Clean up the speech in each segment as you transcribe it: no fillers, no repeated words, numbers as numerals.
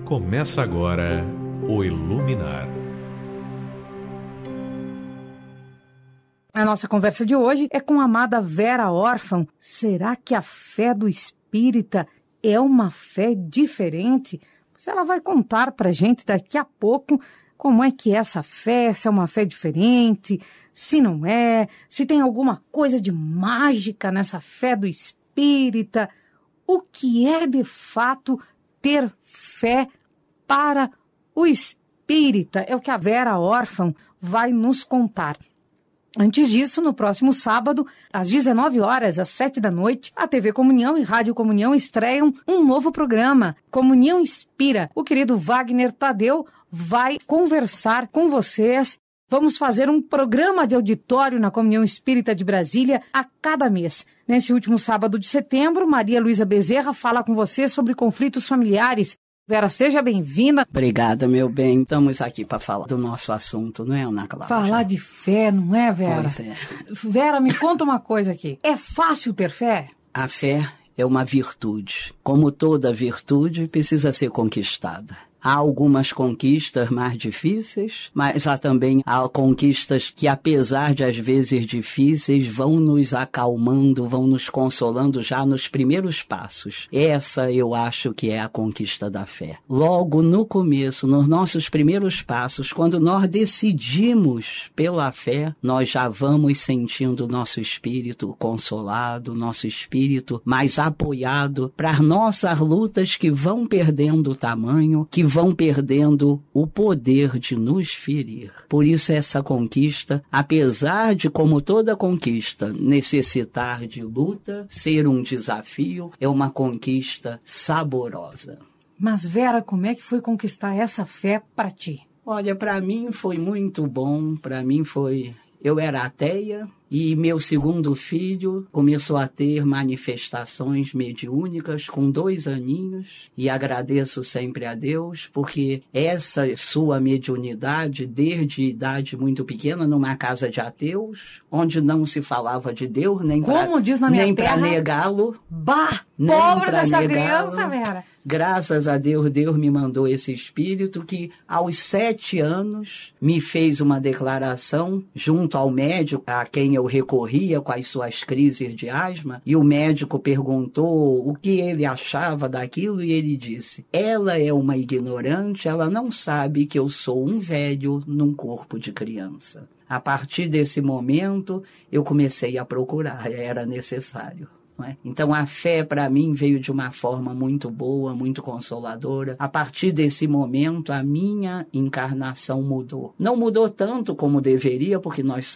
Começa agora o Iluminar. A nossa conversa de hoje é com a amada Vera Órfão. Será que a fé do espírita é uma fé diferente? Ela vai contar pra gente daqui a pouco como é que é essa fé, se é uma fé diferente, se não é, se tem alguma coisa de mágica nessa fé do espírita. O que é de fato ter fé para o espírita? É o que a Vera Órfão vai nos contar. Antes disso, no próximo sábado, às 19 horas, às 7 da noite, a TV Comunhão e Rádio Comunhão estreiam um novo programa, Comunhão Inspira. O querido Wagner Tadeu vai conversar com vocês. Vamos fazer um programa de auditório na Comunhão Espírita de Brasília a cada mês. Nesse último sábado de setembro, Maria Luísa Bezerra fala com você sobre conflitos familiares. Vera, seja bem-vinda. Obrigada, meu bem. Estamos aqui para falar do nosso assunto, não é, Ana Cláudia? Falar de fé, não é, Vera? Pois é. Vera, me conta uma coisa aqui. É fácil ter fé? A fé é uma virtude. Como toda virtude, precisa ser conquistada. Há algumas conquistas mais difíceis, mas há também conquistas que, apesar de às vezes difíceis, vão nos acalmando, vão nos consolando já nos primeiros passos. Essa eu acho que é a conquista da fé. Logo no começo, nos nossos primeiros passos, quando nós decidimos pela fé, nós já vamos sentindo o nosso espírito consolado, nosso espírito mais apoiado para as nossas lutas que vão perdendo o tamanho, que vão perdendo o poder de nos ferir. Por isso essa conquista, apesar de, como toda conquista, necessitar de luta, ser um desafio, é uma conquista saborosa. Mas Vera, como é que foi conquistar essa fé para ti? Olha, para mim foi muito bom, eu era ateia e meu segundo filho começou a ter manifestações mediúnicas com 2 aninhos e agradeço sempre a Deus porque essa sua mediunidade desde idade muito pequena numa casa de ateus, onde não se falava de Deus nem para negá-lo. Bah! Pobre dessa criança, Vera! Graças a Deus, Deus me mandou esse espírito que, aos 7 anos, me fez uma declaração junto ao médico a quem eu recorria com as suas crises de asma, e o médico perguntou o que ele achava daquilo e ele disse: ela é uma ignorante, ela não sabe que eu sou um velho num corpo de criança. A partir desse momento, eu comecei a procurar, era necessário. Então a fé para mim veio de uma forma muito boa, muito consoladora. A partir desse momento a minha encarnação mudou. Não mudou tanto como deveria, porque nós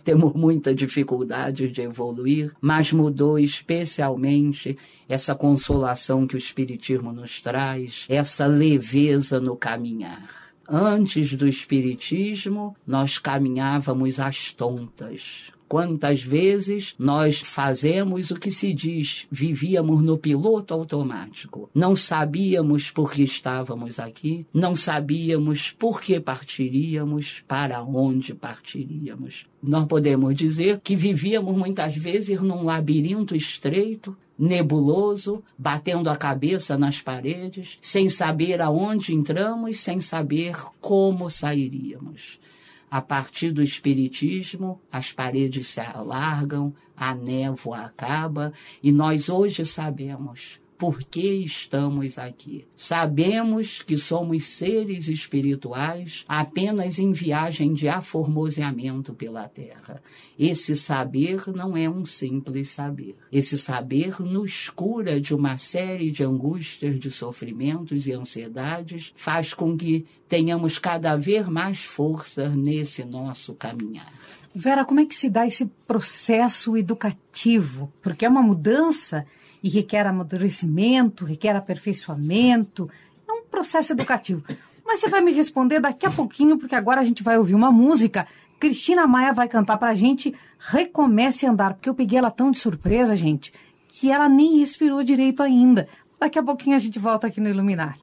temos muita dificuldade de evoluir, mas mudou especialmente essa consolação que o Espiritismo nos traz, essa leveza no caminhar. Antes do Espiritismo, nós caminhávamos às tontas. Quantas vezes nós fazemos o que se diz, vivíamos no piloto automático. Não sabíamos por que estávamos aqui, não sabíamos por que partiríamos, para onde partiríamos. Nós podemos dizer que vivíamos muitas vezes num labirinto estreito, nebuloso, batendo a cabeça nas paredes, sem saber aonde entramos, sem saber como sairíamos. A partir do Espiritismo, as paredes se alargam, a névoa acaba e nós hoje sabemos por que estamos aqui. Sabemos que somos seres espirituais apenas em viagem de aformoseamento pela Terra. Esse saber não é um simples saber. Esse saber nos cura de uma série de angústias, de sofrimentos e ansiedades, faz com que tenhamos cada vez mais força nesse nosso caminhar. Vera, como é que se dá esse processo educativo? Porque é uma mudança e requer amadurecimento, requer aperfeiçoamento. É um processo educativo. Mas você vai me responder daqui a pouquinho, porque agora a gente vai ouvir uma música. Cristina Maia vai cantar pra gente Recomece a Andar, porque eu peguei ela tão de surpresa, gente, que ela nem respirou direito ainda. Daqui a pouquinho a gente volta aqui no Iluminar.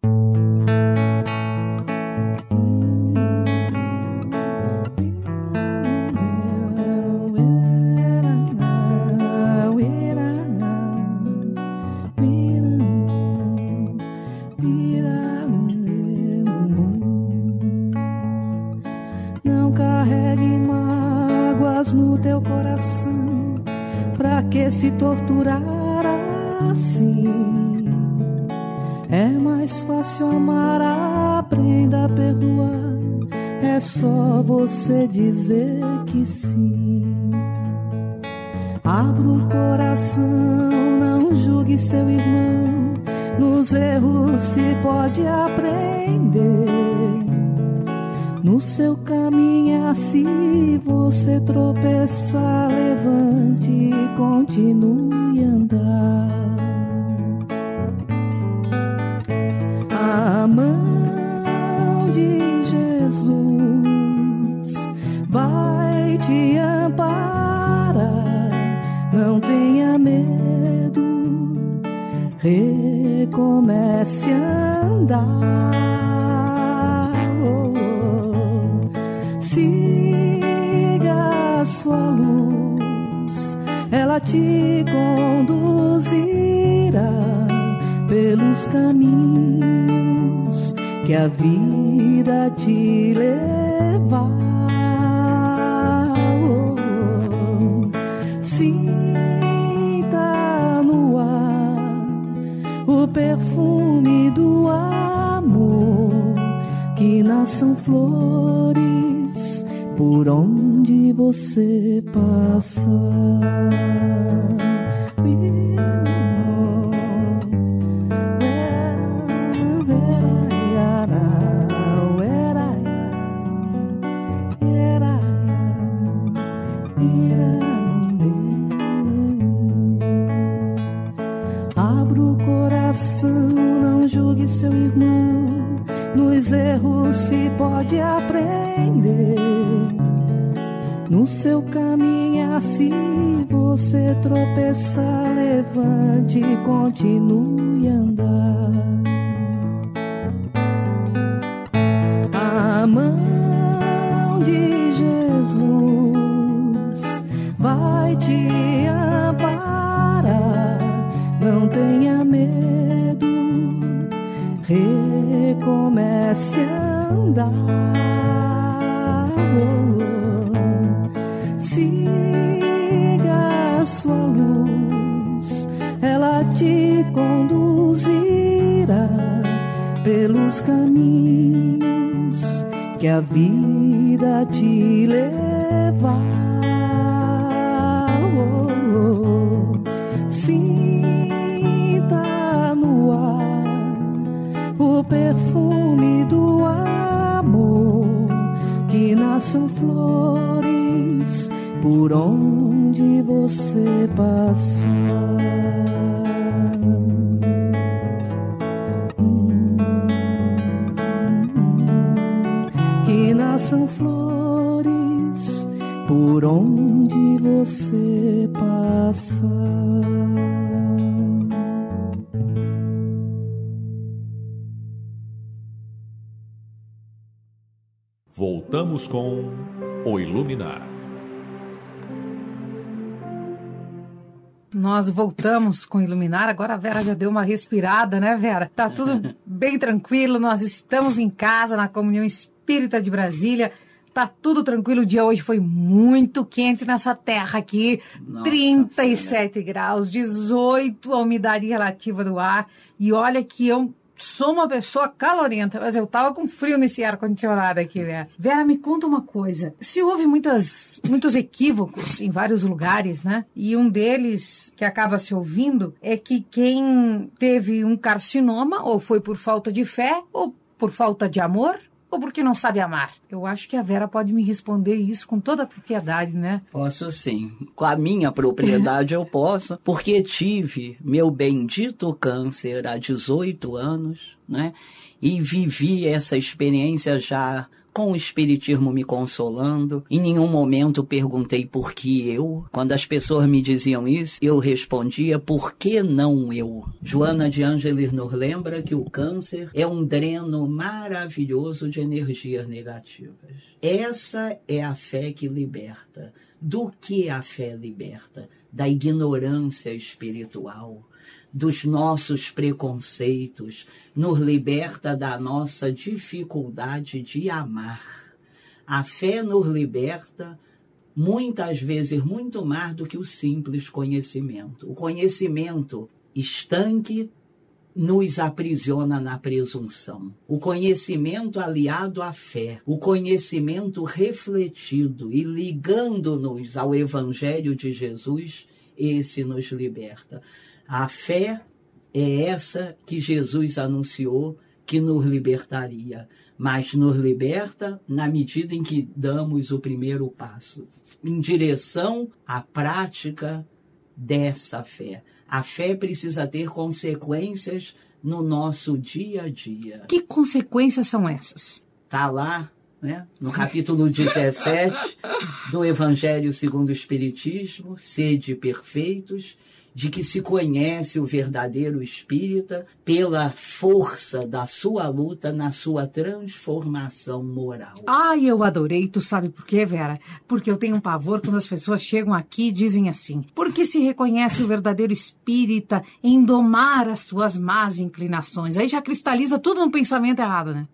pra que se torturar assim? É mais fácil amar, aprenda a perdoar. É só você dizer que sim. Abra o coração, não julgue seu irmão. Nos erros se pode aprender. No seu caminho é assim, você tropeçar, levante e continue a andar. A mão de Jesus vai te amparar, não tenha medo, recomece a andar. Siga a sua luz, ela te conduzirá pelos caminhos que a vida te levar. Sinta no ar o perfume do amor, que nasçam flores por onde você passa. Abra o coração, não julgue seu irmão. Nos erros se pode aprender. No seu caminho assim, você tropeçar, levante e continue a andar. A mão de Jesus vai te amparar, não tenha medo, recomece a andar. Siga a sua luz, ela te conduzirá pelos caminhos que a vida te levar. Sinta no ar o perfume do amor, que nasçam flores por onde você passar. Que nasçam flores por onde você passa. Voltamos com O Iluminar. Nós voltamos com Iluminar. Agora a Vera já deu uma respirada, né, Vera? Tá tudo bem tranquilo. Nós estamos em casa, na Comunhão Espírita de Brasília. Tá tudo tranquilo. O dia hoje foi muito quente nessa terra aqui. Nossa, 37 graus, 18 a umidade relativa do ar. E olha que eu sou uma pessoa calorenta, mas eu tava com frio nesse ar-condicionado aqui, Vera. Vera, me conta uma coisa. Se houve muitos equívocos em vários lugares, né? E um deles que acaba se ouvindo é que quem teve um carcinoma ou foi por falta de fé ou por falta de amor ou porque não sabe amar? Eu acho que a Vera pode me responder isso com toda a propriedade, né? Posso sim. Com a minha propriedade eu posso, porque tive meu bendito câncer há 18 anos, né? E vivi essa experiência já com o Espiritismo me consolando. Em nenhum momento perguntei por que eu. Quando as pessoas me diziam isso, eu respondia, por que não eu? Joana de Ângeles nos lembra que o câncer é um dreno maravilhoso de energias negativas. Essa é a fé que liberta. Do que a fé liberta? Da ignorância espiritual, dos nossos preconceitos, nos liberta da nossa dificuldade de amar. A fé nos liberta muitas vezes muito mais do que o simples conhecimento. O conhecimento estanque nos aprisiona na presunção. O conhecimento aliado à fé, o conhecimento refletido e ligando-nos ao Evangelho de Jesus, esse nos liberta. A fé é essa que Jesus anunciou que nos libertaria, mas nos liberta na medida em que damos o primeiro passo, em direção à prática dessa fé. A fé precisa ter consequências no nosso dia a dia. Que consequências são essas? Está lá, né, no capítulo 17 do Evangelho segundo o Espiritismo, sede perfeitos, de que se conhece o verdadeiro espírita pela força da sua luta na sua transformação moral. Ai, eu adorei. Tu sabe por quê, Vera? Porque eu tenho um pavor quando as pessoas chegam aqui e dizem assim: porque se reconhece o verdadeiro espírita em domar as suas más inclinações. Aí já cristaliza tudo no pensamento errado, né?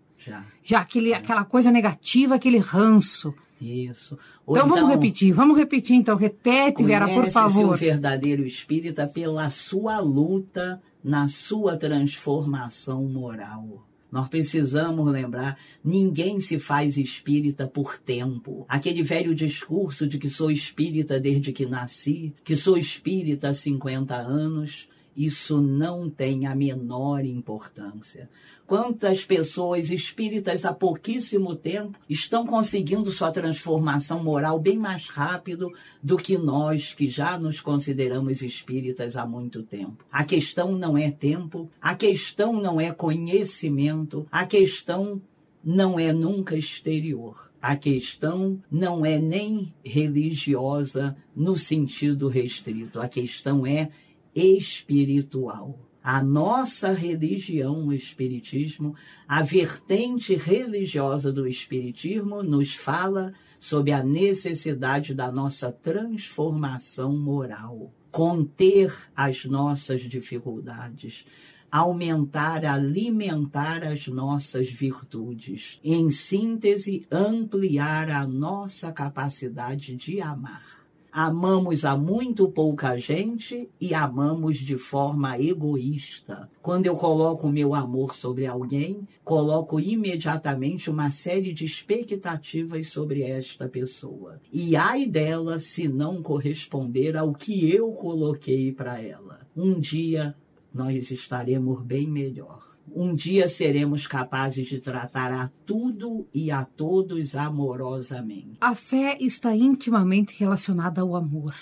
Já aquela coisa negativa, aquele ranço. Isso. Então vamos repetir então. Repete, Vera, por favor. Conhece-se o verdadeiro espírita pela sua luta na sua transformação moral. Nós precisamos lembrar, ninguém se faz espírita por tempo. Aquele velho discurso de que sou espírita desde que nasci, que sou espírita há 50 anos, isso não tem a menor importância. Quantas pessoas espíritas há pouquíssimo tempo estão conseguindo sua transformação moral bem mais rápido do que nós, que já nos consideramos espíritas há muito tempo. A questão não é tempo, a questão não é conhecimento, a questão não é nunca exterior. A questão não é nem religiosa no sentido restrito, a questão é espiritual. A nossa religião, o Espiritismo, a vertente religiosa do Espiritismo, nos fala sobre a necessidade da nossa transformação moral, conter as nossas dificuldades, aumentar, alimentar as nossas virtudes, em síntese, ampliar a nossa capacidade de amar. Amamos a muito pouca gente e amamos de forma egoísta. Quando eu coloco o meu amor sobre alguém, coloco imediatamente uma série de expectativas sobre esta pessoa. E ai dela se não corresponder ao que eu coloquei para ela. Um dia nós estaremos bem melhor. Um dia seremos capazes de tratar a tudo e a todos amorosamente. A fé está intimamente relacionada ao amor.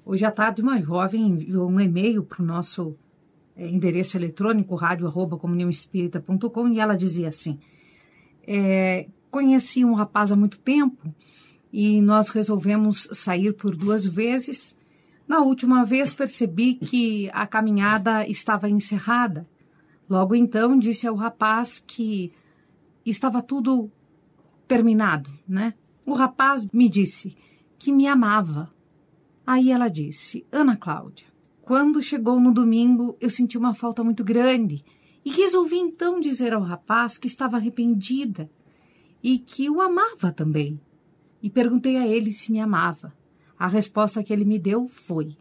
Hoje à tarde, uma jovem enviou um e-mail para o nosso endereço eletrônico, radio@comunhãoespírita.com, e ela dizia assim: conheci um rapaz há muito tempo e nós resolvemos sair por 2 vezes. Na última vez percebi que a caminhada estava encerrada. Logo então disse ao rapaz que estava tudo terminado, né? O rapaz me disse que me amava. Aí ela disse: Ana Cláudia, quando chegou no domingo eu senti uma falta muito grande e resolvi então dizer ao rapaz que estava arrependida e que o amava também. E perguntei a ele se me amava. A resposta que ele me deu foi: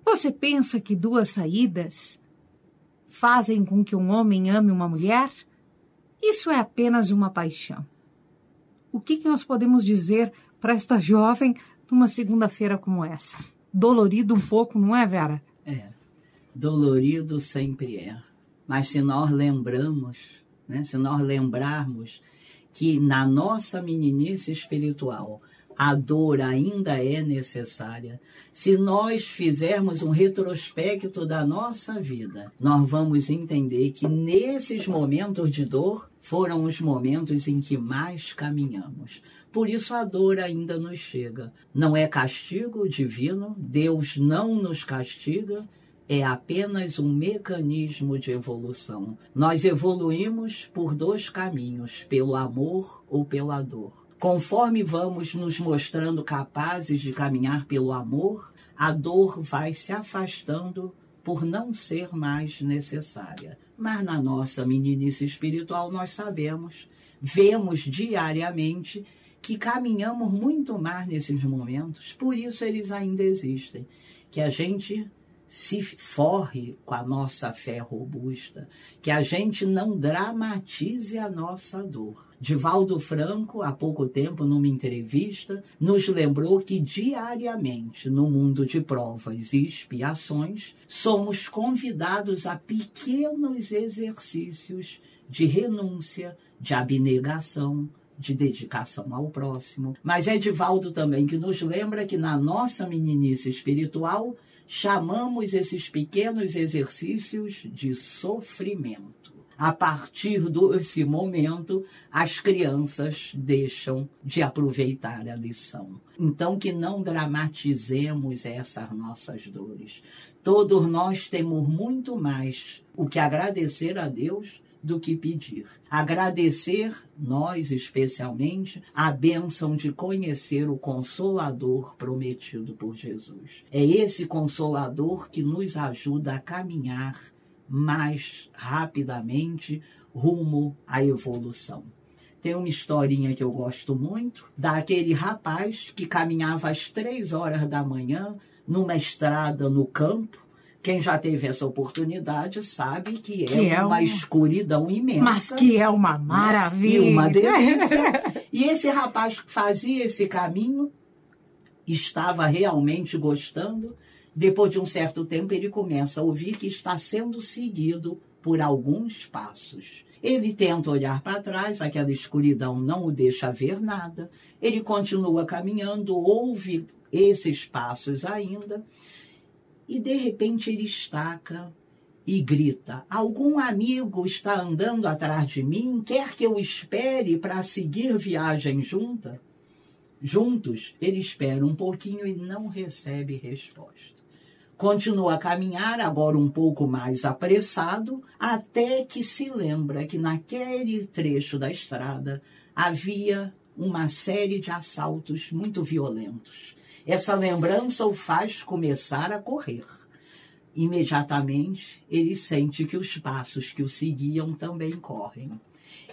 você pensa que 2 saídas fazem com que um homem ame uma mulher? Isso é apenas uma paixão. O que nós podemos dizer para esta jovem numa segunda-feira como essa? Dolorido um pouco, não é, Vera? Dolorido sempre é. Mas se nós lembramos, né, se nós lembrarmos que na nossa meninice espiritual a dor ainda é necessária. Se nós fizermos um retrospecto da nossa vida, nós vamos entender que nesses momentos de dor foram os momentos em que mais caminhamos. Por isso a dor ainda nos chega. Não é castigo divino, Deus não nos castiga, é apenas um mecanismo de evolução. Nós evoluímos por 2 caminhos, pelo amor ou pela dor. Conforme vamos nos mostrando capazes de caminhar pelo amor, a dor vai se afastando por não ser mais necessária. Mas na nossa meninice espiritual nós sabemos, vemos diariamente que caminhamos muito mais nesses momentos, por isso eles ainda existem. Que a gente se forre com a nossa fé robusta, que a gente não dramatize a nossa dor. Divaldo Franco, há pouco tempo, numa entrevista, nos lembrou que diariamente, no mundo de provas e expiações, somos convidados a pequenos exercícios de renúncia, de abnegação, de dedicação ao próximo. Mas é Divaldo também que nos lembra que na nossa meninice espiritual chamamos esses pequenos exercícios de sofrimento. A partir desse momento, as crianças deixam de aproveitar a lição. Então, que não dramatizemos essas nossas dores. Todos nós temos muito mais o que agradecer a Deus do que pedir. Agradecer, nós especialmente, a bênção de conhecer o Consolador prometido por Jesus. É esse Consolador que nos ajuda a caminhar mais rapidamente rumo à evolução. Tem uma historinha que eu gosto muito, daquele rapaz que caminhava às 3 horas da manhã numa estrada no campo. Quem já teve essa oportunidade sabe que é uma escuridão imensa. Mas que é uma maravilha. E uma delícia. E esse rapaz que fazia esse caminho estava realmente gostando. Depois de um certo tempo, ele começa a ouvir que está sendo seguido por alguns passos. Ele tenta olhar para trás, aquela escuridão não o deixa ver nada. Ele continua caminhando, ouve esses passos ainda. E, de repente, ele estaca e grita: algum amigo está andando atrás de mim? Quer que eu espere para seguir viagem juntos? Ele espera um pouquinho e não recebe resposta. Continua a caminhar, agora um pouco mais apressado, até que se lembra que naquele trecho da estrada havia uma série de assaltos muito violentos. Essa lembrança o faz começar a correr. Imediatamente, ele sente que os passos que o seguiam também correm.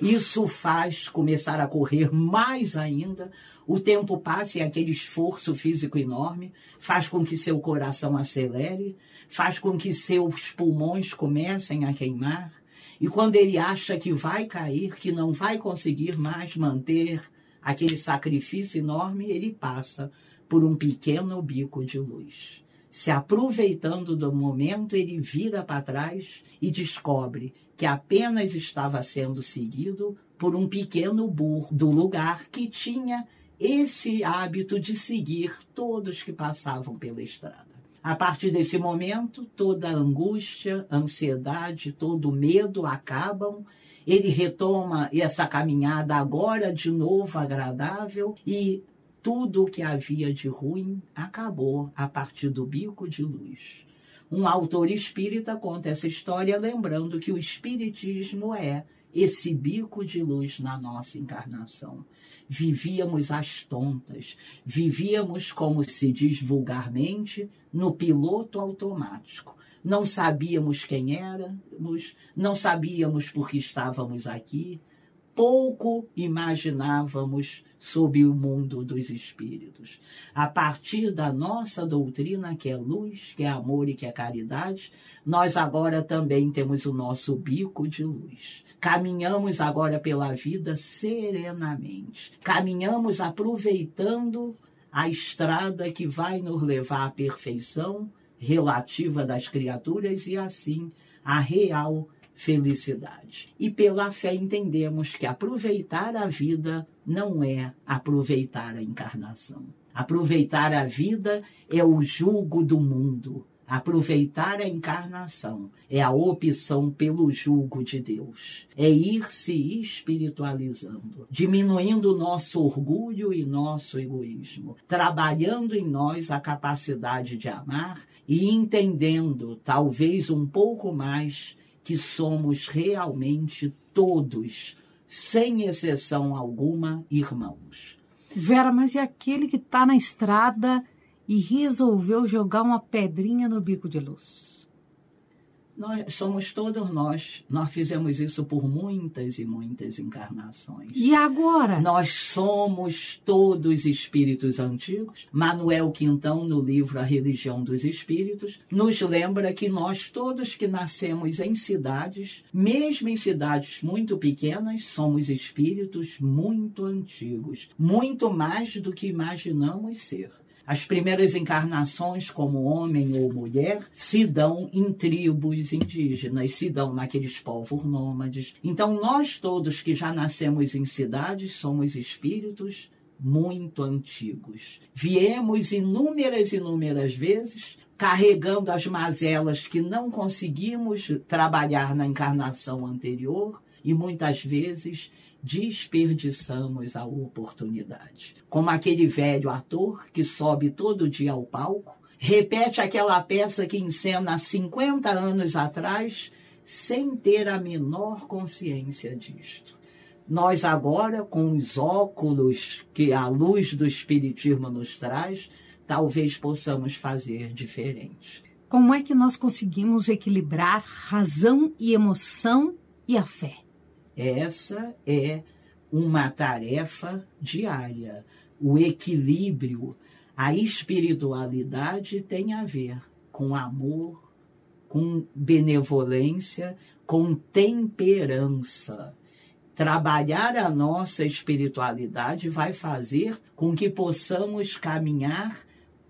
Isso faz começar a correr mais ainda. O tempo passa e aquele esforço físico enorme faz com que seu coração acelere, faz com que seus pulmões comecem a queimar. E quando ele acha que vai cair, que não vai conseguir mais manter aquele sacrifício enorme, ele passa por um pequeno bico de luz. Se aproveitando do momento, ele vira para trás e descobre que apenas estava sendo seguido por um pequeno burro do lugar que tinha esse hábito de seguir todos que passavam pela estrada. A partir desse momento, toda a angústia, ansiedade, todo o medo acabam. Ele retoma essa caminhada agora de novo agradável e tudo o que havia de ruim acabou a partir do bico de luz. Um autor espírita conta essa história lembrando que o espiritismo é esse bico de luz na nossa encarnação. Vivíamos às tontas, vivíamos, como se diz vulgarmente, no piloto automático. Não sabíamos quem éramos, não sabíamos por que estávamos aqui, pouco imaginávamos sobre o mundo dos espíritos. A partir da nossa doutrina, que é luz, que é amor e que é caridade, nós agora também temos o nosso bico de luz. Caminhamos agora pela vida serenamente. Caminhamos aproveitando a estrada que vai nos levar à perfeição relativa das criaturas e, assim, à real felicidade. E pela fé entendemos que aproveitar a vida não é aproveitar a encarnação. Aproveitar a vida é o jugo do mundo. Aproveitar a encarnação é a opção pelo jugo de Deus. É ir se espiritualizando, diminuindo nosso orgulho e nosso egoísmo, trabalhando em nós a capacidade de amar e entendendo, talvez um pouco mais, que somos realmente todos, sem exceção alguma, irmãos. Vera, mas e aquele que está na estrada e resolveu jogar uma pedrinha no bico de luz? Nós somos todos nós. Nós fizemos isso por muitas e muitas encarnações. E agora? Nós somos todos espíritos antigos. Manuel Quintão, no livro A Religião dos Espíritos, nos lembra que nós todos que nascemos em cidades, mesmo em cidades muito pequenas, somos espíritos muito antigos. Muito mais do que imaginamos ser. As primeiras encarnações como homem ou mulher se dão em tribos indígenas, se dão naqueles povos nômades. Então, nós todos que já nascemos em cidades somos espíritos muito antigos. Viemos inúmeras vezes carregando as mazelas que não conseguimos trabalhar na encarnação anterior e muitas vezes desperdiçamos a oportunidade. Como aquele velho ator que sobe todo dia ao palco, repete aquela peça que encena há 50 anos atrás, sem ter a menor consciência disto. Nós agora, com os óculos que a luz do Espiritismo nos traz, talvez possamos fazer diferente. Como é que nós conseguimos equilibrar razão e emoção e a fé? Essa é uma tarefa diária. O equilíbrio, a espiritualidade tem a ver com amor, com benevolência, com temperança. Trabalhar a nossa espiritualidade vai fazer com que possamos caminhar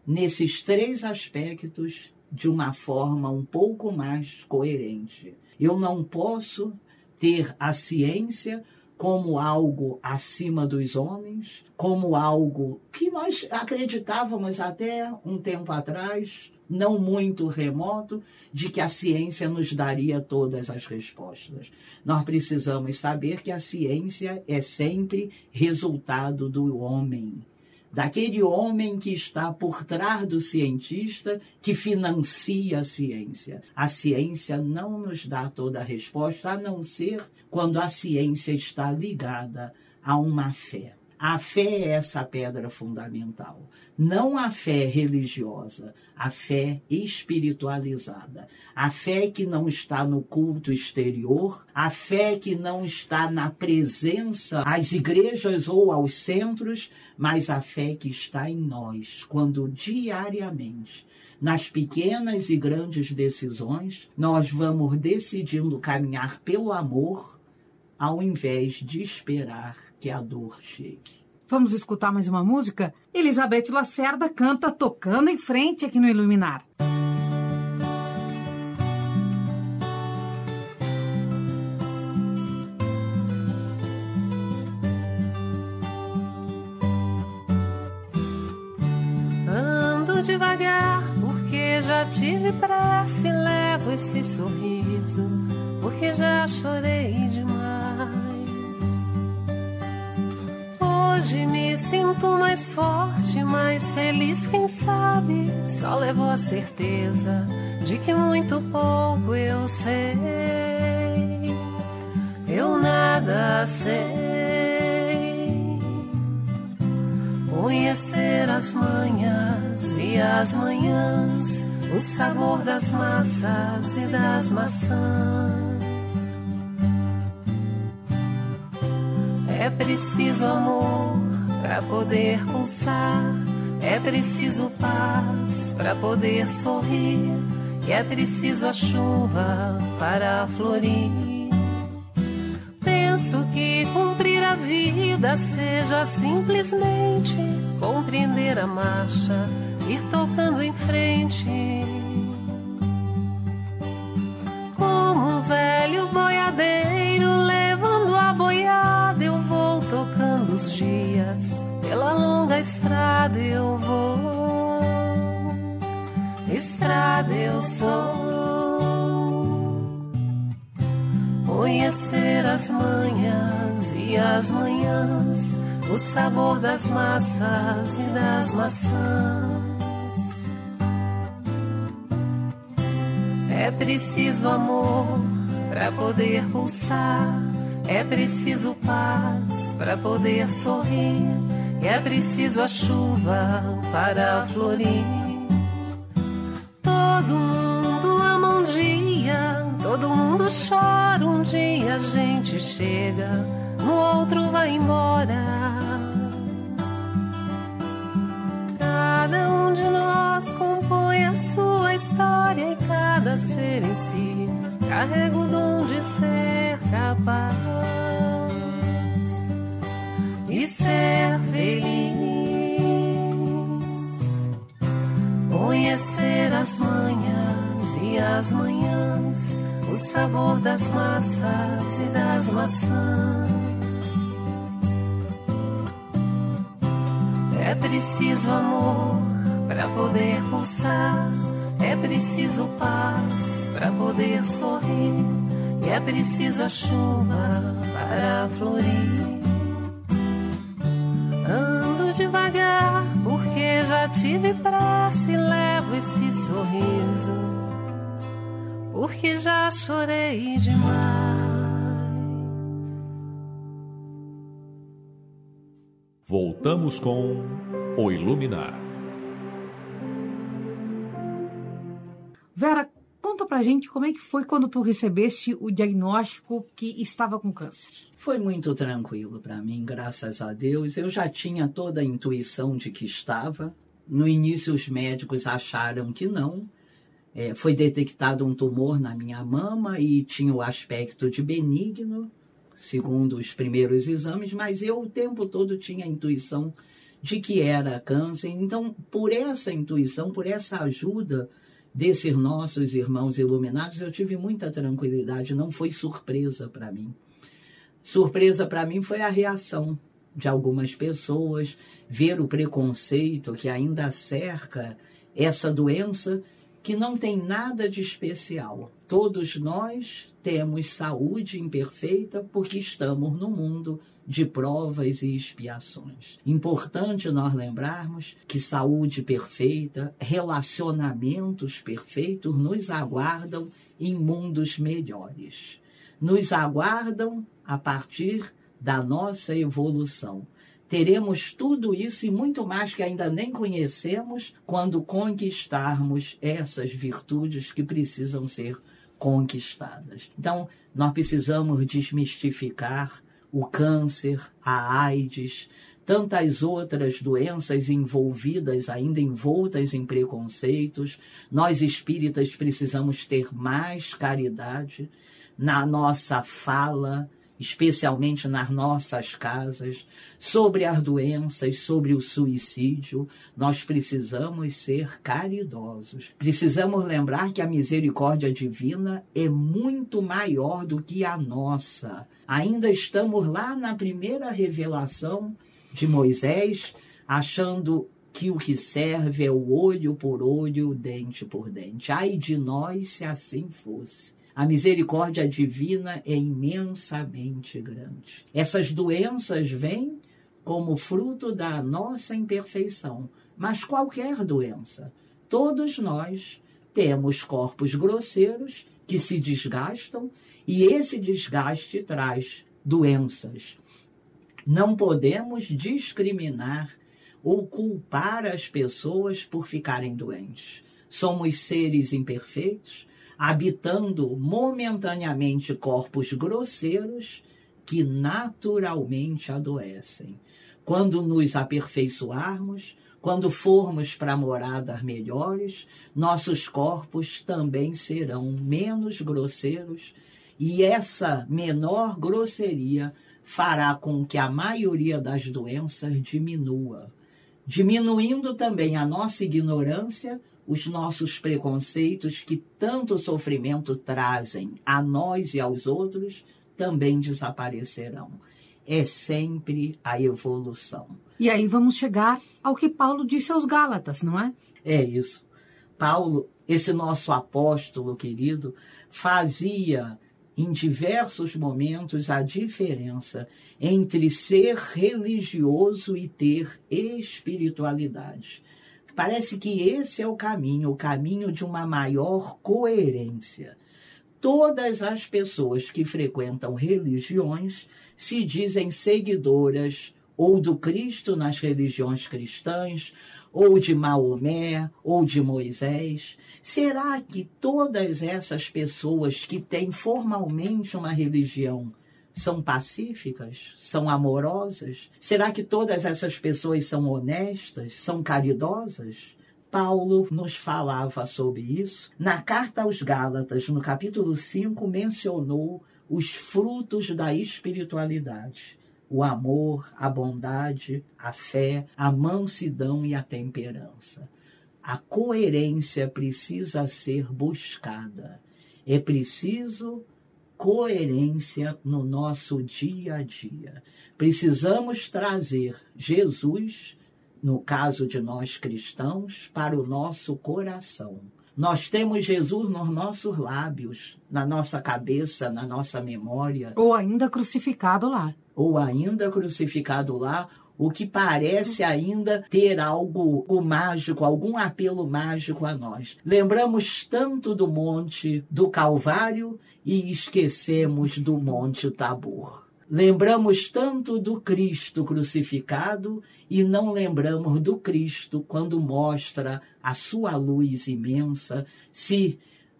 nesses 3 aspectos de uma forma um pouco mais coerente. Eu não posso ter a ciência como algo acima dos homens, como algo que nós acreditávamos até um tempo atrás, não muito remoto, de que a ciência nos daria todas as respostas. Nós precisamos saber que a ciência é sempre resultado do homem. Daquele homem que está por trás do cientista, que financia a ciência. A ciência não nos dá toda a resposta, a não ser quando a ciência está ligada a uma fé. A fé é essa pedra fundamental. Não a fé religiosa, a fé espiritualizada. A fé que não está no culto exterior, a fé que não está na presença às igrejas ou aos centros, mas a fé que está em nós, quando diariamente, nas pequenas e grandes decisões, nós vamos decidindo caminhar pelo amor, ao invés de esperar que a dor chegue. Vamos escutar mais uma música? Elizabeth Lacerda canta Tocando em Frente aqui no Iluminar. Ando devagar porque já tive pressa e levo esse sorriso porque já chorei demais. Hoje me sinto mais forte, mais feliz, quem sabe só levou a certeza de que muito pouco eu sei. Eu nada sei. Conhecer as manhas e as manhãs, o sabor das massas e das maçãs. É preciso amor para poder pulsar, é preciso paz para poder sorrir, e é preciso a chuva para florir. Penso que cumprir a vida seja simplesmente compreender a marcha, ir tocando em frente. Como um velho boiadeiro levando a boiada, eu vou tocando os dias, pela longa estrada eu vou. Estrada eu sou. Conhecer as manhas e as manhãs, o sabor das massas e das maçãs. É preciso amor para poder pulsar, é preciso paz para poder sorrir, e é preciso a chuva para florir. Todo mundo ama um dia glória em cada ser em si, carrego o dom de ser capaz e ser feliz. Conhecer as manhãs e as manhãs, o sabor das massas e das maçãs. É preciso amor para poder pulsar, é preciso paz para poder sorrir, e é preciso a chuva para florir. Ando devagar porque já tive pressa e levo esse sorriso, porque já chorei demais. Voltamos com O Iluminar. Vera, conta pra gente como é que foi quando tu recebeste o diagnóstico que estava com câncer. Foi muito tranquilo para mim, graças a Deus. Eu já tinha toda a intuição de que estava. No início, os médicos acharam que não. Foi detectado um tumor na minha mama e tinha o aspecto de benigno, segundo os primeiros exames, mas eu o tempo todo tinha a intuição de que era câncer. Então, por essa intuição, por essa ajuda desses nossos irmãos iluminados, eu tive muita tranquilidade, não foi surpresa para mim. Surpresa para mim foi a reação de algumas pessoas, ver o preconceito que ainda cerca essa doença, que não tem nada de especial. Todos nós temos saúde imperfeita porque estamos no mundo de provas e expiações. Importante nós lembrarmos que saúde perfeita, relacionamentos perfeitos nos aguardam em mundos melhores. Nos aguardam a partir da nossa evolução. Teremos tudo isso e muito mais que ainda nem conhecemos quando conquistarmos essas virtudes que precisam ser conquistadas. Então, nós precisamos desmistificar o câncer, a AIDS, tantas outras doenças envolvidas, ainda envoltas em preconceitos. Nós espíritas precisamos ter mais caridade na nossa fala, especialmente nas nossas casas, sobre as doenças, sobre o suicídio. Nós precisamos ser caridosos. Precisamos lembrar que a misericórdia divina é muito maior do que a nossa. Ainda estamos lá na primeira revelação de Moisés, achando que o que serve é o olho por olho, o dente por dente. Ai de nós se assim fosse. A misericórdia divina é imensamente grande. Essas doenças vêm como fruto da nossa imperfeição, mas qualquer doença. Todos nós temos corpos grosseiros que se desgastam e esse desgaste traz doenças. Não podemos discriminar ou culpar as pessoas por ficarem doentes. Somos seres imperfeitos, habitando momentaneamente corpos grosseiros que naturalmente adoecem. Quando nos aperfeiçoarmos, quando formos para moradas melhores, nossos corpos também serão menos grosseiros e essa menor grosseria fará com que a maioria das doenças diminua. Diminuindo também a nossa ignorância, os nossos preconceitos que tanto sofrimento trazem a nós e aos outros também desaparecerão. É sempre a evolução. E aí vamos chegar ao que Paulo disse aos Gálatas, não é? É isso. Paulo, esse nosso apóstolo querido, fazia em diversos momentos a diferença entre ser religioso e ter espiritualidade. Parece que esse é o caminho de uma maior coerência. Todas as pessoas que frequentam religiões se dizem seguidoras ou do Cristo nas religiões cristãs, ou de Maomé, ou de Moisés. Será que todas essas pessoas que têm formalmente uma religião são pacíficas? São amorosas? Será que todas essas pessoas são honestas? São caridosas? Paulo nos falava sobre isso. Na carta aos Gálatas, no capítulo 5, mencionou os frutos da espiritualidade: o amor, a bondade, a fé, a mansidão e a temperança. A coerência precisa ser buscada. É preciso coerência no nosso dia a dia. Precisamos trazer Jesus, no caso de nós cristãos, para o nosso coração. Nós temos Jesus nos nossos lábios, na nossa cabeça, na nossa memória. Ou ainda crucificado lá. O que parece ainda ter algo mágico, algum apelo mágico a nós. Lembramos tanto do Monte do Calvário e esquecemos do Monte Tabor. Lembramos tanto do Cristo crucificado e não lembramos do Cristo quando mostra a sua luz imensa, se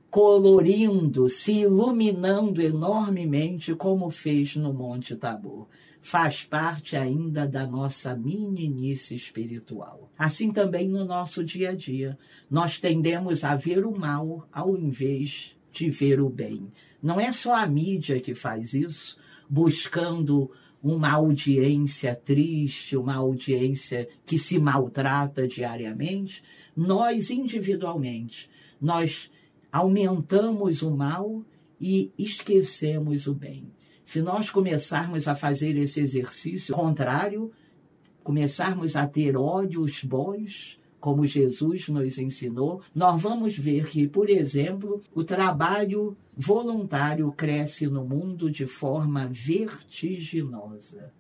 colorindo, se iluminando enormemente, como fez no Monte Tabor. Faz parte ainda da nossa meninice espiritual. Assim também no nosso dia a dia, nós tendemos a ver o mal ao invés de ver o bem. Não é só a mídia que faz isso, buscando uma audiência triste, uma audiência que se maltrata diariamente. Nós, individualmente, nós aumentamos o mal e esquecemos o bem. Se nós começarmos a fazer esse exercício contrário, começarmos a ter ódios bons, como Jesus nos ensinou, nós vamos ver que, por exemplo, o trabalho voluntário cresce no mundo de forma vertiginosa.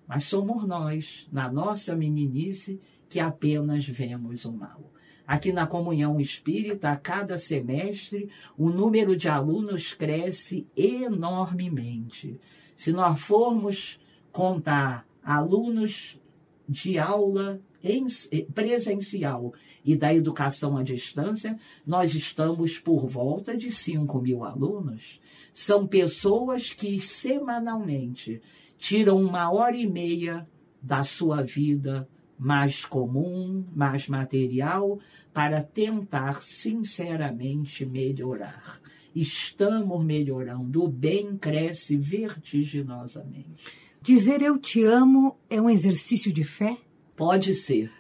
Mas somos nós, na nossa meninice, que apenas vemos o mal. Aqui na Comunhão Espírita, a cada semestre, o número de alunos cresce enormemente. Se nós formos contar alunos de aula presencial e da educação à distância, nós estamos por volta de 5.000 alunos. São pessoas que semanalmente tiram 1h30 da sua vida mais comum, mais material, para tentar sinceramente melhorar. Estamos melhorando, o bem cresce vertiginosamente. Dizer eu te amo é um exercício de fé? Pode ser.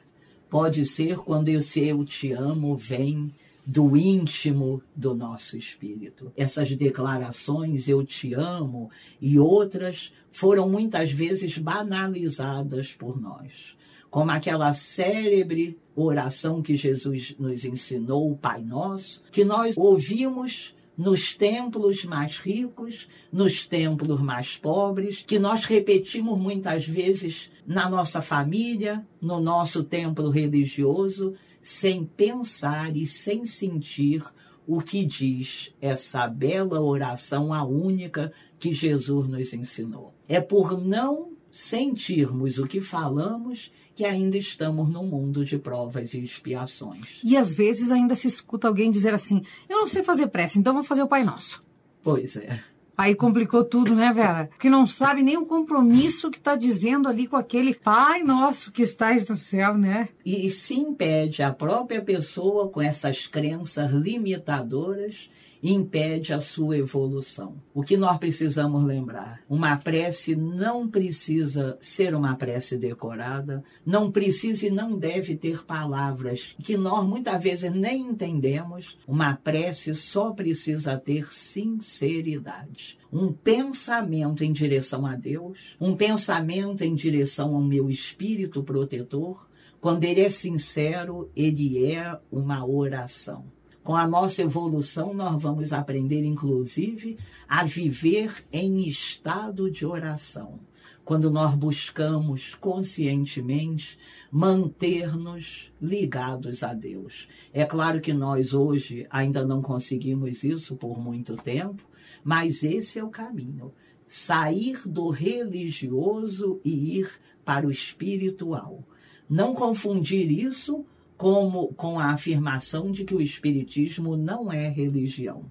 Pode ser quando esse eu te amo vem do íntimo do nosso espírito. Essas declarações, eu te amo, e outras foram muitas vezes banalizadas por nós. Como aquela célebre oração que Jesus nos ensinou, o Pai Nosso, que nós ouvimos nos templos mais ricos, nos templos mais pobres, que nós repetimos muitas vezes na nossa família, no nosso templo religioso, sem pensar e sem sentir o que diz essa bela oração, a única que Jesus nos ensinou. É por não sentirmos o que falamos que ainda estamos num mundo de provas e expiações. E às vezes ainda se escuta alguém dizer assim, eu não sei fazer prece, então vou fazer o Pai Nosso. Pois é. Aí complicou tudo, né, Vera? Porque não sabe nem o compromisso que está dizendo ali com aquele Pai Nosso que estais no céu, né? E se impede a própria pessoa com essas crenças limitadoras, impede a sua evolução. O que nós precisamos lembrar? Uma prece não precisa ser uma prece decorada, não precisa e não deve ter palavras que nós muitas vezes nem entendemos. Uma prece só precisa ter sinceridade. Um pensamento em direção a Deus, um pensamento em direção ao meu espírito protetor. Quando ele é sincero, ele é uma oração. Com a nossa evolução, nós vamos aprender, inclusive, a viver em estado de oração. Quando nós buscamos conscientemente manter-nos ligados a Deus. É claro que nós hoje ainda não conseguimos isso por muito tempo, mas esse é o caminho. Sair do religioso e ir para o espiritual. Não confundir isso com a afirmação de que o espiritismo não é religião.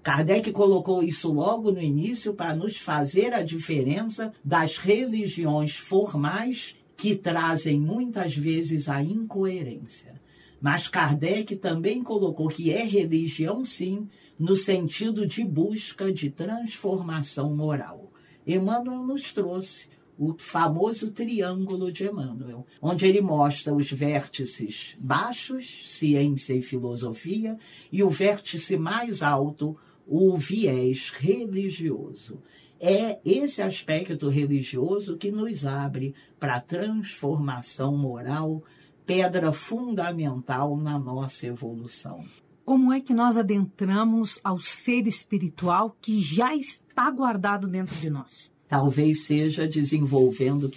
Kardec colocou isso logo no início para nos fazer a diferença das religiões formais que trazem muitas vezes a incoerência. Mas Kardec também colocou que é religião, sim, no sentido de busca de transformação moral. Emmanuel nos trouxe o famoso triângulo de Emmanuel, onde ele mostra os vértices baixos, ciência e filosofia, e o vértice mais alto, o viés religioso. É esse aspecto religioso que nos abre para a transformação moral, pedra fundamental na nossa evolução. Como é que nós adentramos ao ser espiritual que já está guardado dentro de nós? Talvez seja desenvolvendo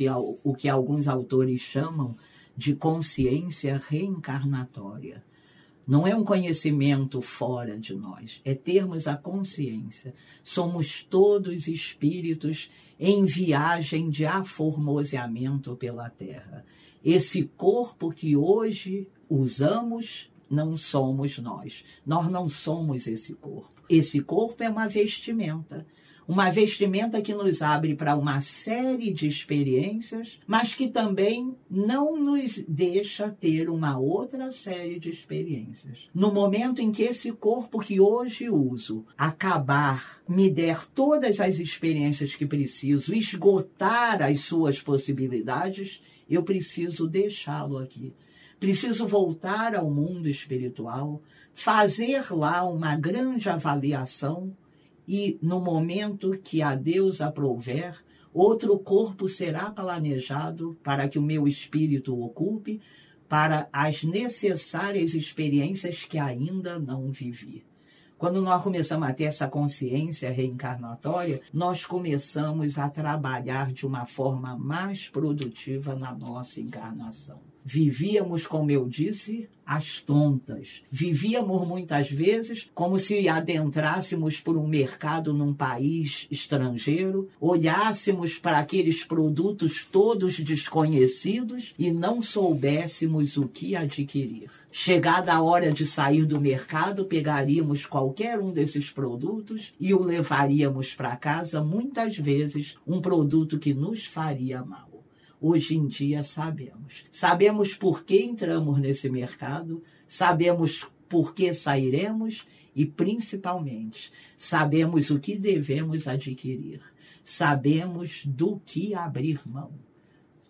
o que alguns autores chamam de consciência reencarnatória. Não é um conhecimento fora de nós, é termos a consciência. Somos todos espíritos em viagem de aformoseamento pela Terra. Esse corpo que hoje usamos não somos nós. Nós não somos esse corpo. Esse corpo é uma vestimenta que nos abre para uma série de experiências, mas que também não nos deixa ter uma outra série de experiências. No momento em que esse corpo que hoje uso acabar, me der todas as experiências que preciso, esgotar as suas possibilidades, eu preciso deixá-lo aqui. Preciso voltar ao mundo espiritual, fazer lá uma grande avaliação e, no momento que a Deus aprouver, outro corpo será planejado para que o meu espírito o ocupe para as necessárias experiências que ainda não vivi. Quando nós começamos a ter essa consciência reencarnatória, nós começamos a trabalhar de uma forma mais produtiva na nossa encarnação. Vivíamos, como eu disse, às tontas. Vivíamos muitas vezes como se adentrássemos por um mercado num país estrangeiro, olhássemos para aqueles produtos todos desconhecidos e não soubéssemos o que adquirir. Chegada a hora de sair do mercado, pegaríamos qualquer um desses produtos e o levaríamos para casa, muitas vezes um produto que nos faria mal. Hoje em dia sabemos. Sabemos por que entramos nesse mercado, sabemos por que sairemos e, principalmente, sabemos o que devemos adquirir. Sabemos do que abrir mão.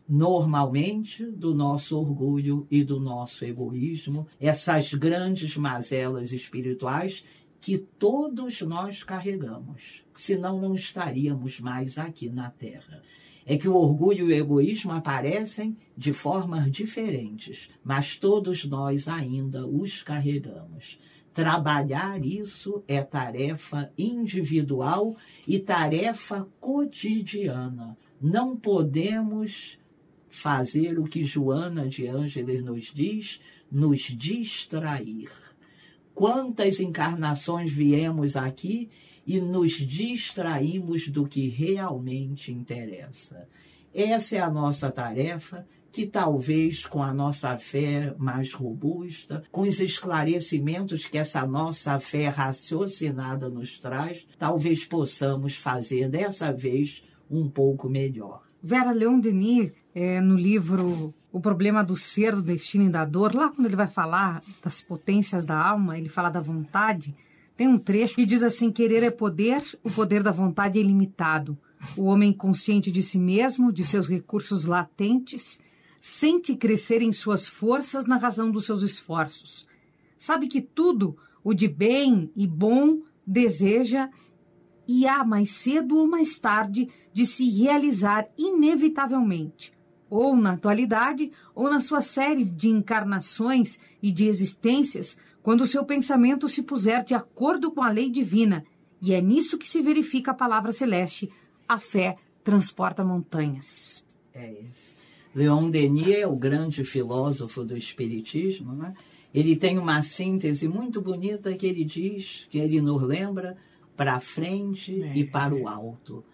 Normalmente, do nosso orgulho e do nosso egoísmo, essas grandes mazelas espirituais que todos nós carregamos, senão não estaríamos mais aqui na Terra. É que o orgulho e o egoísmo aparecem de formas diferentes, mas todos nós ainda os carregamos. Trabalhar isso é tarefa individual e tarefa cotidiana. Não podemos fazer o que Joana de Ângeles nos diz, nos distrair. Quantas encarnações viemos aqui e nos distraímos do que realmente interessa. Essa é a nossa tarefa, que talvez com a nossa fé mais robusta, com os esclarecimentos que essa nossa fé raciocinada nos traz, talvez possamos fazer dessa vez um pouco melhor. Vera Leon Denis, no livro O Problema do Ser, do Destino e da Dor, lá quando ele vai falar das potências da alma, ele fala da vontade. Tem um trecho que diz assim: querer é poder, o poder da vontade é ilimitado. O homem consciente de si mesmo, de seus recursos latentes, sente crescer em suas forças na razão dos seus esforços. Sabe que tudo o de bem e bom deseja e há mais cedo ou mais tarde de se realizar inevitavelmente, ou na atualidade, ou na sua série de encarnações e de existências, quando o seu pensamento se puser de acordo com a lei divina. E é nisso que se verifica a palavra celeste: a fé transporta montanhas. É isso. Leon Denis é o grande filósofo do Espiritismo, né? Ele tem uma síntese muito bonita que ele diz, que ele nos lembra, para frente e para o alto.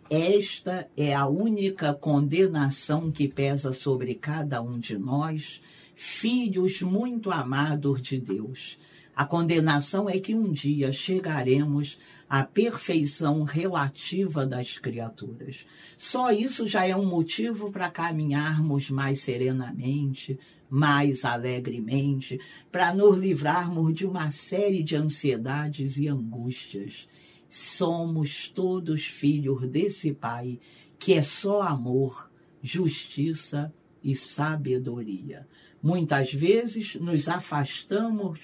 Esta é a única condenação que pesa sobre cada um de nós, filhos muito amados de Deus. A condenação é que um dia chegaremos à perfeição relativa das criaturas. Só isso já é um motivo para caminharmos mais serenamente, mais alegremente, para nos livrarmos de uma série de ansiedades e angústias. Somos todos filhos desse Pai, que é só amor, justiça e sabedoria. Muitas vezes nos afastamos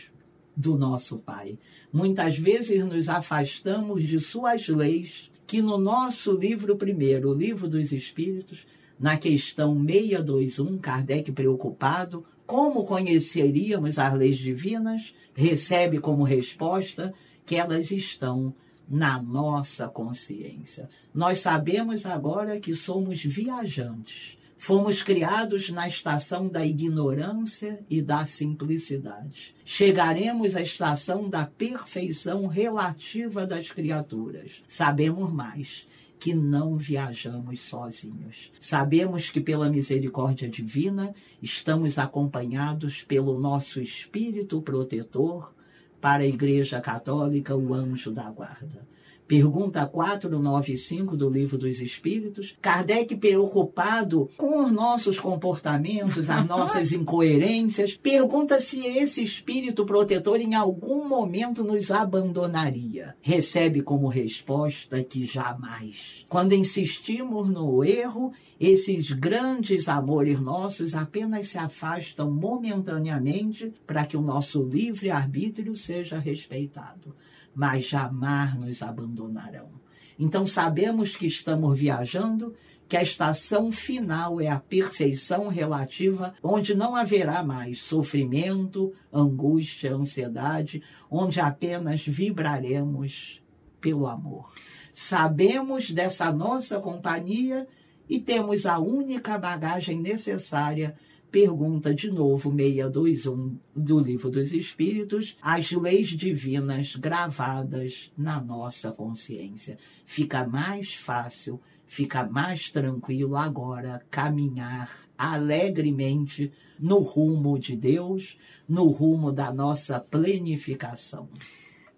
do nosso Pai. Muitas vezes nos afastamos de suas leis, que no nosso livro primeiro, o Livro dos Espíritos, na questão 621, Kardec preocupado, como conheceríamos as leis divinas, recebe como resposta que elas estão na nossa consciência. Nós sabemos agora que somos viajantes. Fomos criados na estação da ignorância e da simplicidade. Chegaremos à estação da perfeição relativa das criaturas. Sabemos mais, que não viajamos sozinhos. Sabemos que pela misericórdia divina estamos acompanhados pelo nosso Espírito protetor, para a Igreja Católica, o anjo da guarda. Pergunta 495 do Livro dos Espíritos. Kardec, preocupado com os nossos comportamentos, as nossas incoerências, pergunta se esse Espírito protetor em algum momento nos abandonaria. Recebe como resposta que jamais. Quando insistimos no erro, esses grandes amores nossos apenas se afastam momentaneamente para que o nosso livre-arbítrio seja respeitado, mas jamais nos abandonarão. Então sabemos que estamos viajando, que a estação final é a perfeição relativa, onde não haverá mais sofrimento, angústia, ansiedade, onde apenas vibraremos pelo amor. Sabemos dessa nossa companhia e temos a única bagagem necessária. Pergunta de novo 621 do Livro dos Espíritos, as leis divinas gravadas na nossa consciência. Fica mais fácil, fica mais tranquilo agora caminhar alegremente no rumo de Deus, no rumo da nossa plenificação.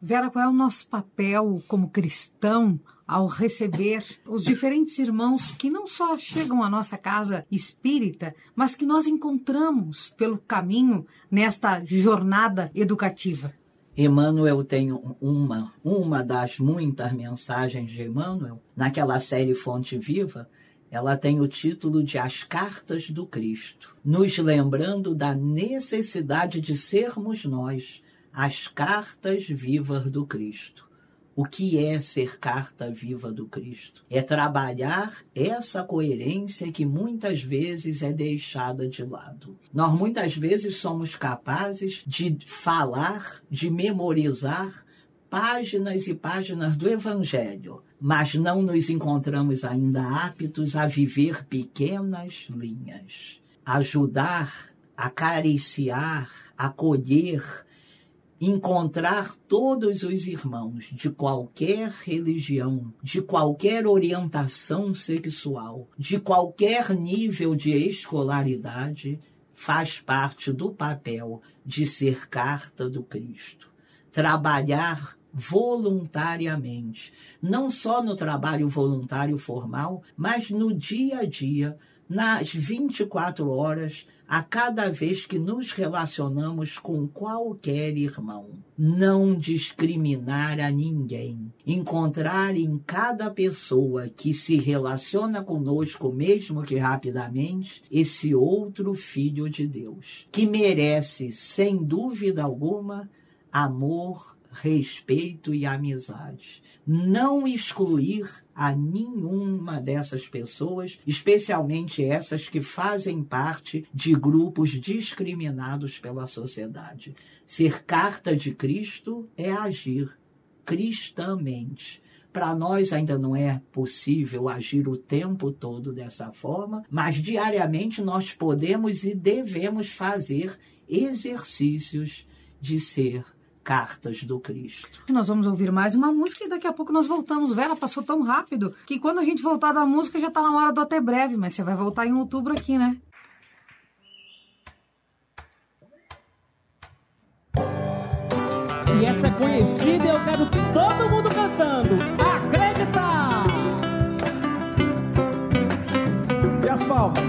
Vera, qual é o nosso papel como cristão ao receber os diferentes irmãos que não só chegam à nossa casa espírita, mas que nós encontramos pelo caminho nesta jornada educativa? Emmanuel tem uma das muitas mensagens de Emmanuel, naquela série Fonte Viva, ela tem o título de As Cartas do Cristo, nos lembrando da necessidade de sermos nós as cartas vivas do Cristo. O que é ser carta viva do Cristo? É trabalhar essa coerência que muitas vezes é deixada de lado. Nós muitas vezes somos capazes de falar, de memorizar páginas e páginas do Evangelho, mas não nos encontramos ainda aptos a viver pequenas linhas. Ajudar, acariciar, acolher, encontrar todos os irmãos de qualquer religião, de qualquer orientação sexual, de qualquer nível de escolaridade, faz parte do papel de ser carta do Cristo. Trabalhar voluntariamente, não só no trabalho voluntário formal, mas no dia a dia, nas 24 horas, a cada vez que nos relacionamos com qualquer irmão. Não discriminar a ninguém. Encontrar em cada pessoa que se relaciona conosco, mesmo que rapidamente, esse outro filho de Deus, que merece, sem dúvida alguma, amor, respeito e amizade. Não excluir a nenhuma dessas pessoas, especialmente essas que fazem parte de grupos discriminados pela sociedade. Ser carta de Cristo é agir cristamente. Para nós ainda não é possível agir o tempo todo dessa forma, mas diariamente nós podemos e devemos fazer exercícios de ser cartas do Cristo. Nós vamos ouvir mais uma música e daqui a pouco nós voltamos. Vera, passou tão rápido que quando a gente voltar da música já está na hora do até breve, mas você vai voltar em outubro aqui, né? E essa é conhecida e eu quero todo mundo cantando. Acreditar! E as palmas?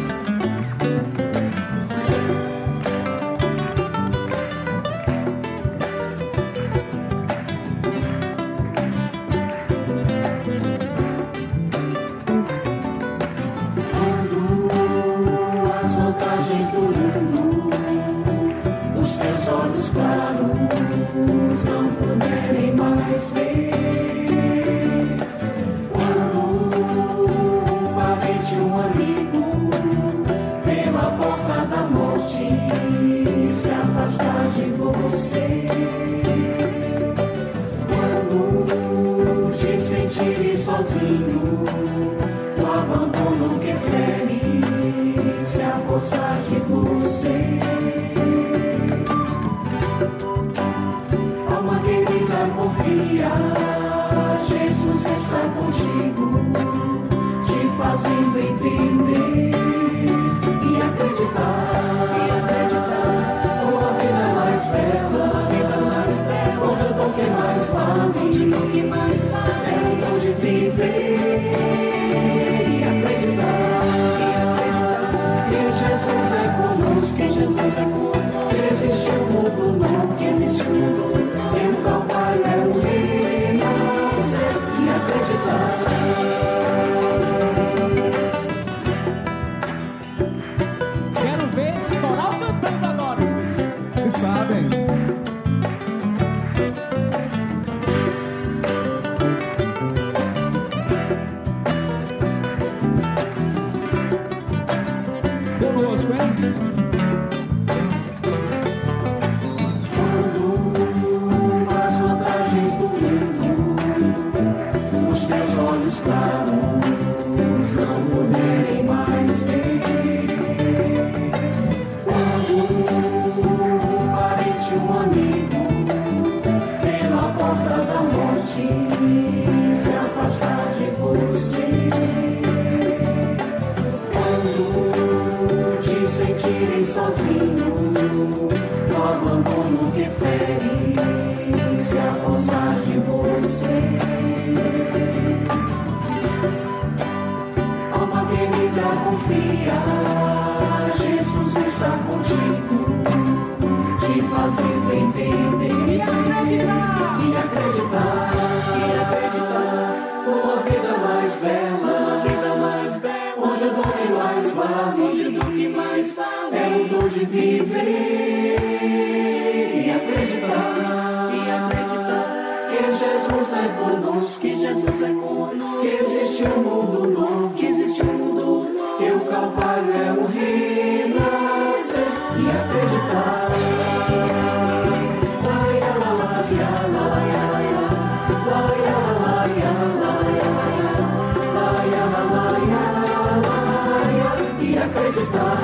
sentir sozinho, o abandono que fere se apossar de você. Alma querida, confia, Jesus está contigo, te fazendo entender e acreditar. Uma vida mais bela, onde o dom que mais vale, é o dom de viver e acreditar. Que Jesus é conosco, que existe um mundo novo, e o Calvário é o renascer e acreditar. Quero ver esse coral cantando agora. Vocês sabem. Conosco, hein? Quando as vantagens do mundo os teus olhos claros não puderem mais ver, quando um parente, um amigo pela porta da morte se afastar de você, quando te sentirem sozinho, o abandono que fere se apossar de você. Alma querida, confia, Jesus está contigo, te fazendo entender e acreditar. Uma vida mais bela, onde o dom que mais vale, é o dom de viver e acreditar. Que Jesus é conosco, que existe um mundo novo, que o Calvário é o renascer e acreditar. E acreditar.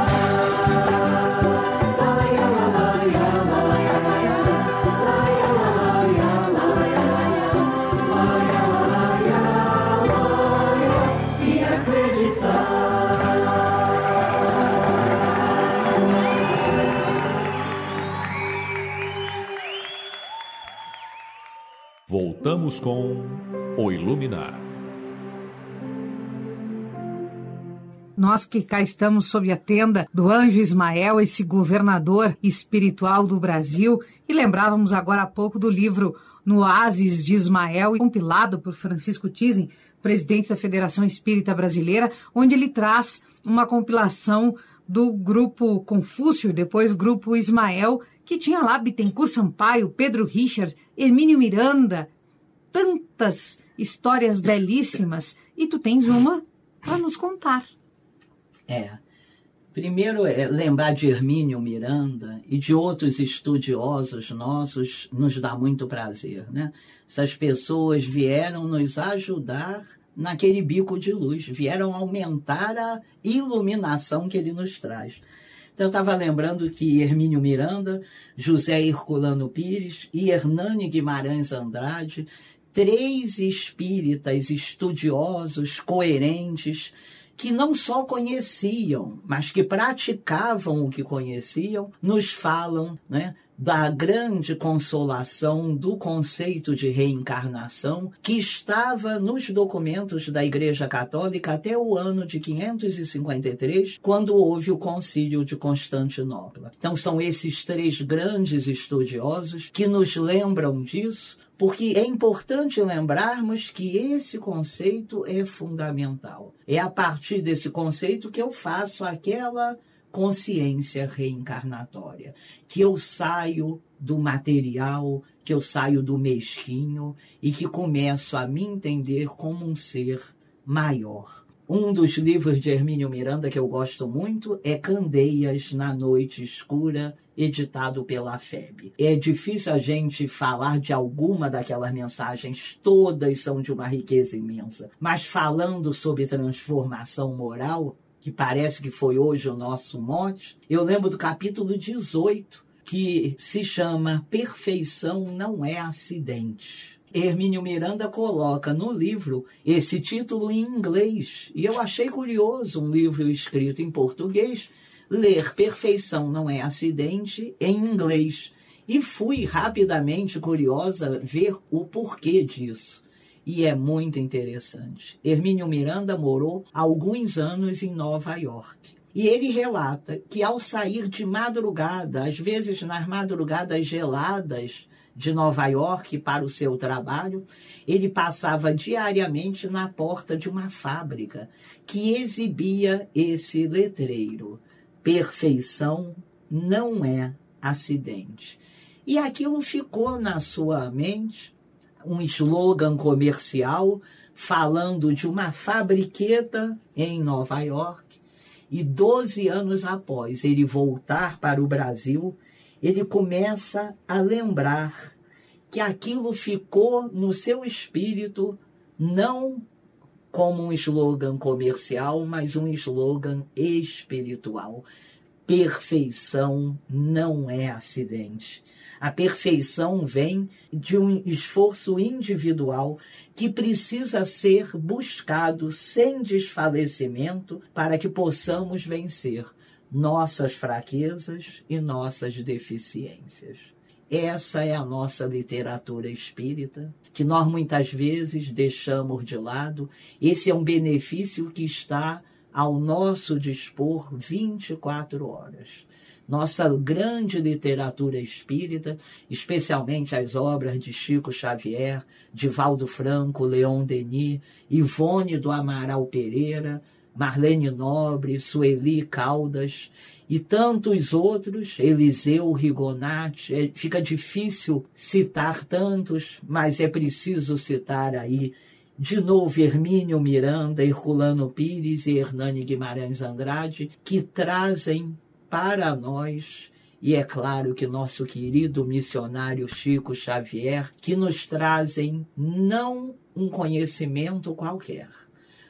E acreditar. Voltamos com O Iluminar. Nós que cá estamos sob a tenda do Anjo Ismael, esse governador espiritual do Brasil, e lembrávamos agora há pouco do livro No Oásis de Ismael, compilado por Francisco Thyssen, presidente da Federação Espírita Brasileira, onde ele traz uma compilação do grupo Confúcio, depois grupo Ismael, que tinha lá Bittencourt Sampaio, Pedro Richard, Hermínio Miranda, tantas histórias belíssimas, e tu tens uma para nos contar. Primeiro, lembrar de Hermínio Miranda e de outros estudiosos nossos nos dá muito prazer, né? Essas pessoas vieram nos ajudar naquele bico de luz, vieram aumentar a iluminação que ele nos traz. Então, eu estava lembrando que Hermínio Miranda, José Herculano Pires e Hernani Guimarães Andrade, 3 espíritas estudiosos, coerentes, que não só conheciam, mas que praticavam o que conheciam, nos falam, né, da grande consolação do conceito de reencarnação que estava nos documentos da Igreja Católica até o ano de 553, quando houve o Concílio de Constantinopla. Então são esses 3 grandes estudiosos que nos lembram disso, porque é importante lembrarmos que esse conceito é fundamental. É a partir desse conceito que eu faço aquela consciência reencarnatória, que eu saio do material, que eu saio do mesquinho e que começo a me entender como um ser maior. Um dos livros de Hermínio Miranda que eu gosto muito é Candeias na Noite Escura editado pela FEB. É difícil a gente falar de alguma daquelas mensagens, todas são de uma riqueza imensa. Mas falando sobre transformação moral, que parece que foi hoje o nosso mote, eu lembro do capítulo 18, que se chama Perfeição Não é Acidente. Hermínio Miranda coloca no livro esse título em inglês, e eu achei curioso um livro escrito em português ler Perfeição Não é Acidente em inglês. E fui rapidamente curiosa ver o porquê disso. E é muito interessante. Hermínio Miranda morou alguns anos em Nova York. E ele relata que ao sair de madrugada, às vezes nas madrugadas geladas de Nova York para o seu trabalho, ele passava diariamente na porta de uma fábrica que exibia esse letreiro: Perfeição não é acidente. E aquilo ficou na sua mente, um slogan comercial falando de uma fabriqueta em Nova York. E 12 anos após ele voltar para o Brasil, ele começa a lembrar que aquilo ficou no seu espírito, não como um slogan comercial, mas um slogan espiritual. Perfeição não é acidente. A perfeição vem de um esforço individual que precisa ser buscado sem desfalecimento para que possamos vencer nossas fraquezas e nossas deficiências. Essa é a nossa literatura espírita, que nós muitas vezes deixamos de lado. Esse é um benefício que está ao nosso dispor 24 horas. Nossa grande literatura espírita, especialmente as obras de Chico Xavier, Divaldo Franco, Leon Denis, Ivone do Amaral Pereira, Marlene Nobre, Sueli Caldas e tantos outros, Eliseu Rigonati. Fica difícil citar tantos, mas é preciso citar aí de novo Hermínio Miranda, Herculano Pires e Hernani Guimarães Andrade, que trazem para nós, e é claro que nosso querido missionário Chico Xavier, que nos trazem não um conhecimento qualquer,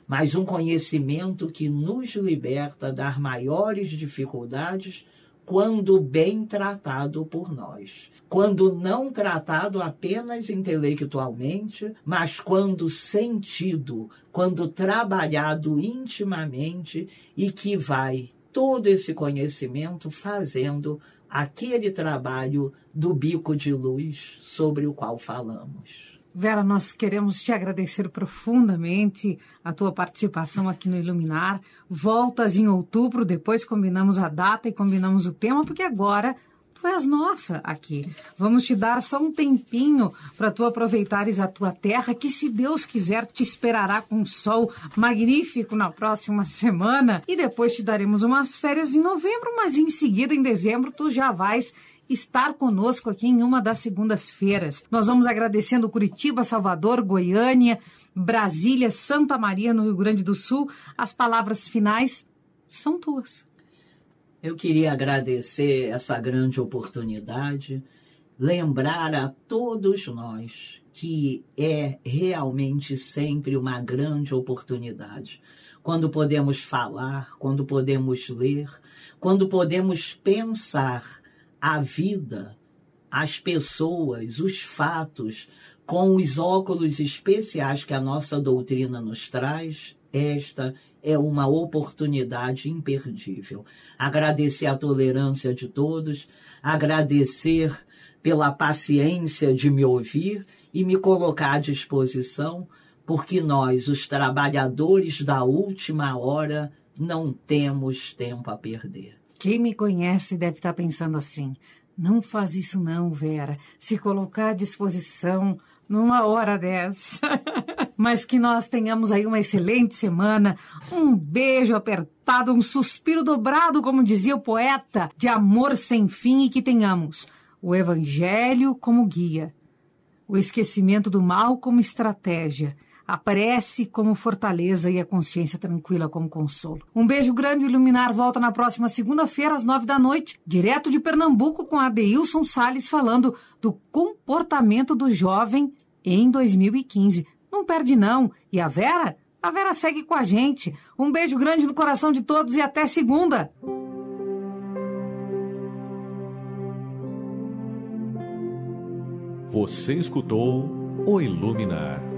mas um conhecimento que nos liberta das maiores dificuldades quando bem tratado por nós. Quando não tratado apenas intelectualmente, mas quando sentido, quando trabalhado intimamente, e que vai todo esse conhecimento fazendo aquele trabalho do bico de luz sobre o qual falamos. Vera, nós queremos te agradecer profundamente a tua participação aqui no Iluminar. Voltas em outubro, depois combinamos a data e combinamos o tema, porque agora tu és nossa aqui. Vamos te dar só um tempinho para tu aproveitares a tua terra, que se Deus quiser te esperará com um sol magnífico na próxima semana, e depois te daremos umas férias em novembro, mas em seguida, em dezembro, tu já vais estar conosco aqui em uma das segundas-feiras. Nós vamos agradecendo Curitiba, Salvador, Goiânia, Brasília, Santa Maria, no Rio Grande do Sul. As palavras finais são tuas. Eu queria agradecer essa grande oportunidade, lembrar a todos nós que é realmente sempre uma grande oportunidade. Quando podemos falar, quando podemos ler, quando podemos pensar a vida, as pessoas, os fatos, com os óculos especiais que a nossa doutrina nos traz, esta é uma oportunidade imperdível. Agradecer a tolerância de todos, agradecer pela paciência de me ouvir e me colocar à disposição, porque nós, os trabalhadores da última hora, não temos tempo a perder. Quem me conhece deve estar pensando assim: não faz isso não, Vera, se colocar à disposição numa hora dessa. Mas que nós tenhamos aí uma excelente semana, um beijo apertado, um suspiro dobrado, como dizia o poeta, de amor sem fim, e que tenhamos o Evangelho como guia, o esquecimento do mal como estratégia, a prece como fortaleza e a consciência tranquila como consolo. Um beijo grande. O Iluminar volta na próxima segunda-feira, às 9h, direto de Pernambuco, com a Adeilson Salles falando do comportamento do jovem em 2015. Não perde não. E a Vera? A Vera segue com a gente. Um beijo grande no coração de todos e até segunda. Você escutou O Iluminar.